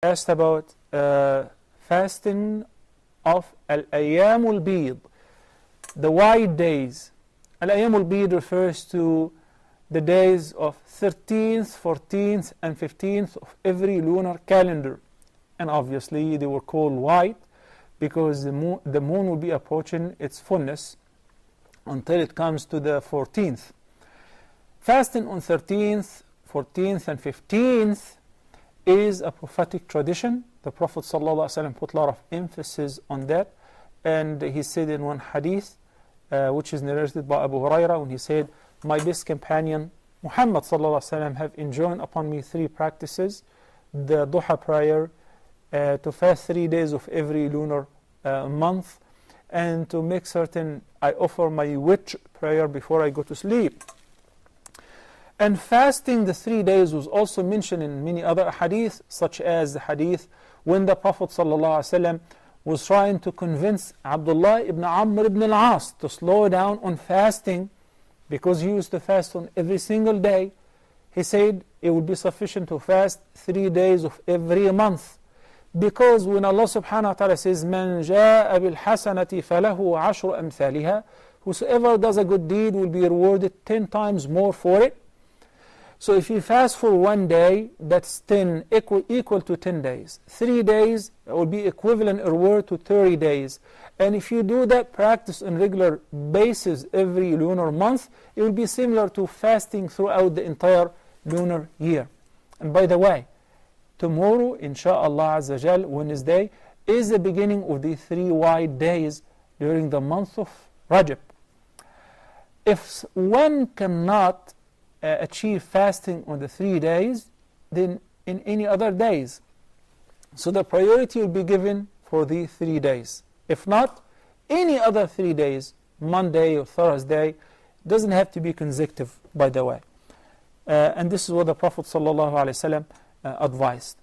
asked about fasting of Ayaam Beedh, the white days. Ayaam Beedh refers to the days of 13th, 14th, and 15th of every lunar calendar. And obviously they were called white because the moon will be approaching its fullness until it comes to the 14th. Fasting on 13th, 14th, and 15th is a prophetic tradition. The Prophet ﷺ put a lot of emphasis on that, and he said in one hadith, which is narrated by Abu Huraira, when he said, "My best companion Muhammad ﷺ have enjoined upon me 3 practices: the duha prayer, to fast 3 days of every lunar month, and to make certain I offer my witr prayer before I go to sleep." And fasting the 3 days was also mentioned in many other hadith, such as the hadith when the Prophet ﷺ was trying to convince Abdullah ibn Amr ibn al-As to slow down on fasting, because he used to fast on every single day. He said it would be sufficient to fast 3 days of every month, because when Allah subhanahu wa ta'ala says, "Man jaa bil hasanati falahu ashru amthaliha," whosoever does a good deed will be rewarded 10 times more for it. So if you fast for 1 day, that's 10 equal to 10 days. 3 days will be equivalent reward to 30 days. And if you do that practice on regular basis every lunar month, it will be similar to fasting throughout the entire lunar year. And by the way, tomorrow, insha'Allah Azza Jal, Wednesday, is the beginning of the 3 white days during the month of Rajab. If one cannot achieve fasting on the 3 days, then in any other days. So the priority will be given for the 3 days. If not, any other 3 days, Monday or Thursday, doesn't have to be consecutive, by the way. And this is what the Prophet ﷺ advised.